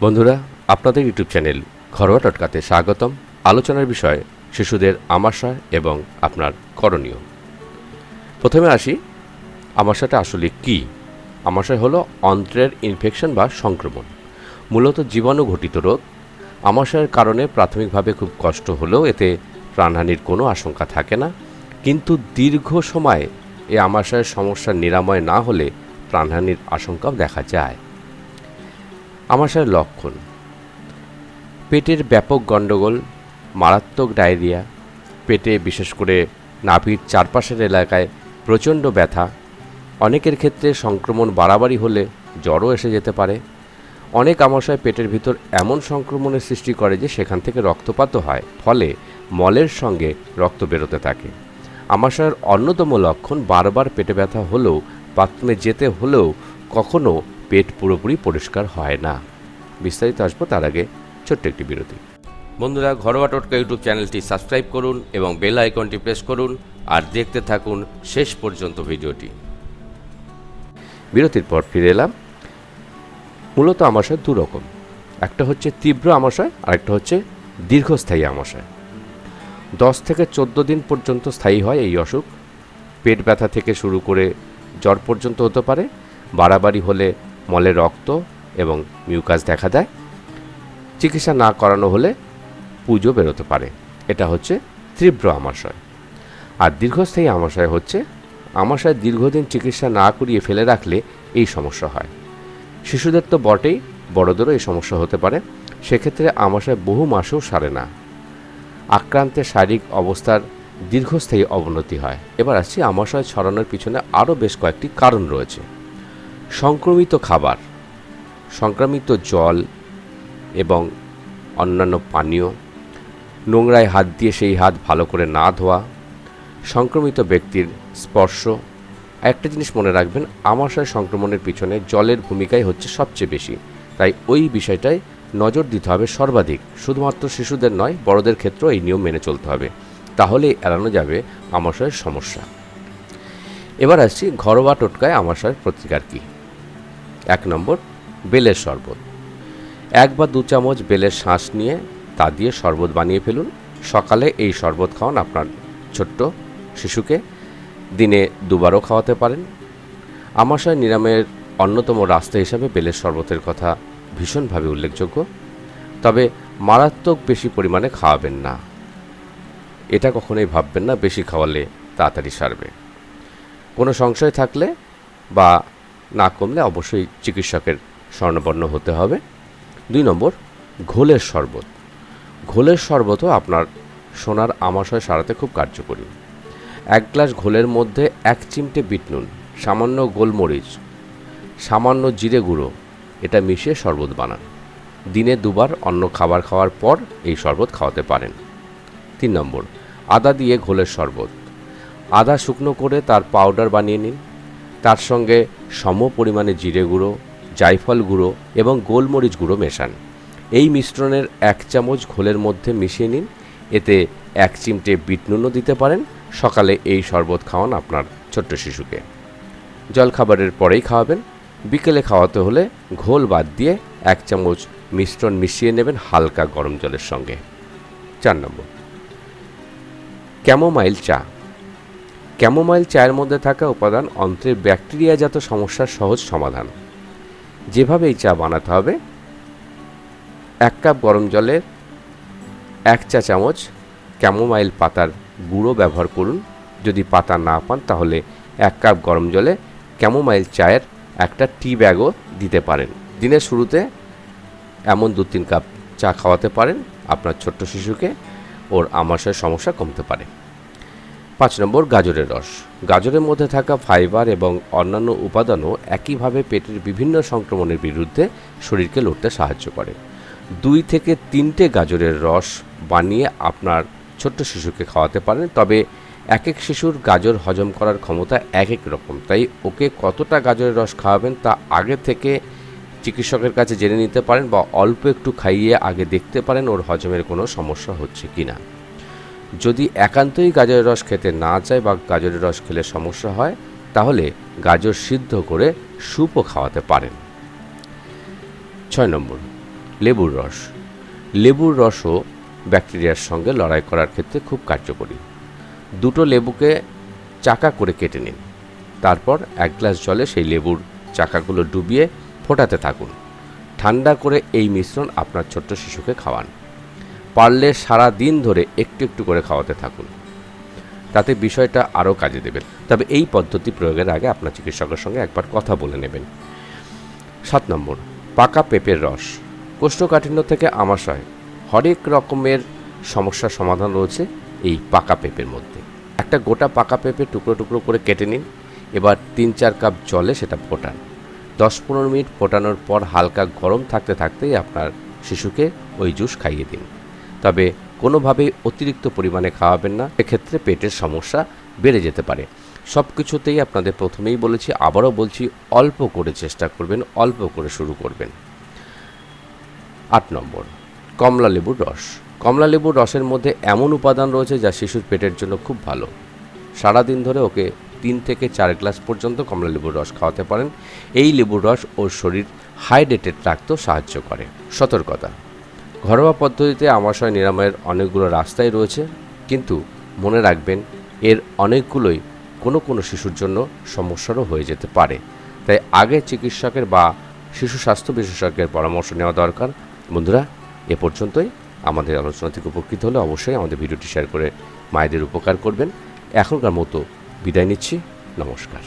বন্ধুরা, আপনাদের YouTube channel ঘরোয়া টোটকাতে স্বাগতম। আলোচনার বিষয় শিশুদের আমাশয় এবং আপনার করণীয়। প্রথমে আসি, আমাশয়টা আসলে কি? আমাশয় হলো অন্ত্রের ইনফেকশন বা সংক্রমণ, মূলত জীবাণু ঘটিত রোগ। আমাশয়ের কারণে প্রাথমিকভাবে খুব কষ্ট হলেও এতে প্রাণহানির কোনো আশঙ্কা থাকে না, কিন্তু দীর্ঘ সময় এই আমাশয়ের সমস্যার নিরাময় না হলে প্রাণহানির আশঙ্কাও দেখা যায়। আমাশয়ের লক্ষণ: পেটের ব্যাপক গণ্ডগোল, মারাত্মক ডায়রিয়া, পেটে বিশেষ করে নাভির চারপাশের এলাকায় প্রচণ্ড ব্যথা, অনেকের ক্ষেত্রে সংক্রমণ বাড়াবাড়ি হলে জ্বরও এসে যেতে পারে। অনেক আমাশয় পেটের ভিতর এমন সংক্রমণের সৃষ্টি করে যে সেখান থেকে রক্তপাতও হয়, ফলে মলের সঙ্গে রক্ত বেরোতে থাকে। আমাশয়ের অন্যতম লক্ষণ বারবার পেটে ব্যথা হলেও, বাথরুমে যেতে হলেও কখনো পেট পুরোপুরি পরিষ্কার হয় না। বিস্তারিত আসবো, তার আগে ছোট্ট একটি বিরতি। বন্ধুরা, ঘরোয়া টোটকা ইউটিউব চ্যানেলটি সাবস্ক্রাইব করুন এবং বেল আইকনটি প্রেস করুন আর দেখতে থাকুন শেষ পর্যন্ত ভিডিওটি। বিরতির পর ফিরে এলাম। মূলত আমাশয় দু রকম, একটা হচ্ছে তীব্র আমাশয় আর একটা হচ্ছে দীর্ঘস্থায়ী আমাশয়। 10 থেকে 14 দিন পর্যন্ত স্থায়ী হয় এই অসুখ। পেট ব্যথা থেকে শুরু করে জ্বর পর্যন্ত হতে পারে। বাড়াবাড়ি হলে মলে রক্ত এবং মিউকাস দেখা দেয়। চিকিৎসা না করানো হলে পুজো বেরোতে পারে। এটা হচ্ছে তীব্র আমাশয়। আর দীর্ঘস্থায়ী আমাশয় হচ্ছে আমাশয় দীর্ঘদিন চিকিৎসা না করিয়ে ফেলে রাখলে এই সমস্যা হয়। শিশুদের তো বটেই, বড়দেরও এই সমস্যা হতে পারে। সেক্ষেত্রে আমাশয় বহু মাসেও সারে না। আক্রান্তের শারীরিক অবস্থার দীর্ঘস্থায়ী অবনতি হয়। এবার আসছি, আমাশয় ছড়ানোর পিছনে আরও বেশ কয়েকটি কারণ রয়েছে। সংক্রমিত খাবার, সংক্রামিত জল এবং অন্যান্য পানীয়, নোংরায় হাত দিয়ে সেই হাত ভালো করে না ধোয়া, সংক্রমিত ব্যক্তির স্পর্শ। একটা জিনিস মনে রাখবেন, আমাশয় সংক্রমণের পিছনে জলের ভূমিকাই হচ্ছে সবচেয়ে বেশি, তাই ওই বিষয়টায় নজর দিতে হবে সর্বাধিক। শুধুমাত্র শিশুদের নয়, বড়দের ক্ষেত্রেও এই নিয়ম মেনে চলতে হবে, তাহলেই এড়ানো যাবে আমাশয়ের সমস্যা। এবার আসছি, ঘরোয়া টোটকায় আমাশয়ের প্রতিকার কী। 1 নম্বর, বেলের শরবত। 1 বা 2 চামচ বেলের শাঁস নিয়ে তা দিয়ে শরবত বানিয়ে ফেলুন। সকালে এই শরবত খাওয়ান আপনার ছোট্ট শিশুকে। দিনে 2 বারও খাওয়াতে পারেন। আমাশয় নিরাময়ের অন্যতম রাস্তা হিসাবে বেলের শরবতের কথা ভীষণভাবে উল্লেখযোগ্য, তবে মারাত্মক বেশি পরিমাণে খাওয়াবেন না। এটা কখনোই ভাববেন না বেশি খাওয়ালে তাড়াতাড়ি সারবে। কোনো সংশয় থাকলে বা না কমলে অবশ্যই চিকিৎসকের শরণাপন্ন হতে হবে। 2 নম্বর, ঘোলের শরবত। ঘোলের শরবতও আপনার সোনার আমাশয় সারাতে খুব কার্যকরী। 1 গ্লাস ঘোলের মধ্যে 1 চিমটে বিট নুন, সামান্য গোলমরিচ, সামান্য জিরে গুঁড়ো, এটা মিশিয়ে শরবত বানান। দিনে 2 বার অন্য খাবার খাওয়ার পর এই শরবত খাওয়াতে পারেন। 3 নম্বর, আদা দিয়ে ঘোলের শরবত। আদা শুকনো করে তার পাউডার বানিয়ে নিন। তার সঙ্গে সম পরিমাণে জিরে গুঁড়ো, জায়ফল গুঁড়ো এবং গোলমরিচ গুঁড়ো মেশান। এই মিশ্রণের 1 চামচ ঘোলের মধ্যে মিশিয়ে নিন। এতে 1 চিমটে বিট নুনও দিতে পারেন। সকালে এই শরবত খাওয়ান আপনার ছোট্ট শিশুকে। জলখাবারের পরেই খাওয়াবেন। বিকেলে খাওয়াতে হলে ঘোল বাদ দিয়ে 1 চামচ মিশ্রণ মিশিয়ে নেবেন হালকা গরম জলের সঙ্গে। 4 নম্বর, ক্যামোমাইল চা। ক্যামোমাইল চায়ের মধ্যে থাকা উপাদান অন্ত্রের ব্যাকটেরিয়াজাত সমস্যার সহজ সমাধান। যেভাবে এই চা বানাতে হবে, 1 কাপ গরম জলে 1 চা চামচ ক্যামোমাইল পাতার গুঁড়ো ব্যবহার করুন। যদি পাতা না পান তাহলে 1 কাপ গরম জলে ক্যামোমাইল চায়ের একটা টি ব্যাগও দিতে পারেন। দিনের শুরুতে এমন 2-3 কাপ চা খাওয়াতে পারেন আপনার ছোট্ট শিশুকে, ওর আমাশয়ের সমস্যা কমতে পারে। 5 নম্বর, গাজরের রস। গাজরের মধ্যে থাকা ফাইবার এবং অন্যান্য উপাদানও একইভাবে পেটের বিভিন্ন সংক্রমণের বিরুদ্ধে শরীরকে লড়তে সাহায্য করে। 2 থেকে 3টে গাজরের রস বানিয়ে আপনার ছোট্ট শিশুকে খাওয়াতে পারেন। তবে এক এক শিশুর গাজর হজম করার ক্ষমতা এক এক রকম, তাই ওকে কতটা গাজরের রস খাওয়াবেন তা আগে থেকে চিকিৎসকের কাছে জেনে নিতে পারেন বা অল্প একটু খাইয়ে আগে দেখতে পারেন ওর হজমের কোনো সমস্যা হচ্ছে কি না। যদি একান্তই গাজরের রস খেতে না চায় বা গাজরের রস খেলে সমস্যা হয়, তাহলে গাজর সিদ্ধ করে স্যুপও খাওয়াতে পারেন। 6 নম্বর, লেবুর রস। লেবুর রসও ব্যাকটেরিয়ার সঙ্গে লড়াই করার ক্ষেত্রে খুব কার্যকরী। দুটো লেবুকে চাকা করে কেটে নিন, তারপর 1 গ্লাস জলে সেই লেবুর চাকাগুলো ডুবিয়ে ফোটাতে থাকুন। ঠান্ডা করে এই মিশ্রণ আপনার ছোট্ট শিশুকে খাওয়ান। পারলে সারা দিন ধরে একটু একটু করে খাওয়াতে থাকুন, তাতে বিষয়টা আরও কাজে দেবে। তবে এই পদ্ধতি প্রয়োগের আগে আপনার চিকিৎসকের সঙ্গে একবার কথা বলে নেবেন। 7 নম্বর, পাকা পেঁপের রস। কোষ্ঠকাঠিন্য থেকে আমাশয় হরেক রকমের সমস্যার সমাধান রয়েছে এই পাকা পেঁপের মধ্যে। একটা গোটা পাকা পেঁপে টুকরো টুকরো করে কেটে নিন, এবার 3-4 কাপ জলে সেটা ফোটান। 10-15 মিনিট ফোটানোর পর হালকা গরম থাকতে থাকতেই আপনার শিশুকে ওই জুস খাইয়ে দিন। তবে কোনোভাবেই অতিরিক্ত পরিমাণে খাওয়াবেন না, এক্ষেত্রে পেটের সমস্যা বেড়ে যেতে পারে। সব কিছুতেই আপনাদের প্রথমেই বলেছি, আবারও বলছি, অল্প করে চেষ্টা করবেন, অল্প করে শুরু করবেন। 8 নম্বর, কমলা লেবুর রস। কমলা লেবুর রসের মধ্যে এমন উপাদান রয়েছে যা শিশুর পেটের জন্য খুব ভালো। সারাদিন ধরে ওকে 3 থেকে 4 গ্লাস পর্যন্ত কমলা লেবুর রস খাওয়াতে পারেন। এই লেবুর রস ওর শরীর হাইড্রেটেড রাখতেও সাহায্য করে। সতর্কতা, ঘরোয়া পদ্ধতিতে আমাশয় নিরাময়ের অনেকগুলো রাস্তাই রয়েছে, কিন্তু মনে রাখবেন এর অনেকগুলোই কোনো শিশুর জন্য সমস্যারও হয়ে যেতে পারে। তাই আগে চিকিৎসকের বা শিশু স্বাস্থ্য বিশেষজ্ঞের পরামর্শ নেওয়া দরকার। বন্ধুরা, এ পর্যন্তই। আমাদের আলোচনা থেকে উপকৃত হলে অবশ্যই আমাদের ভিডিওটি শেয়ার করে মায়েদের উপকার করবেন। এখনকার মতো বিদায় নিচ্ছি। নমস্কার।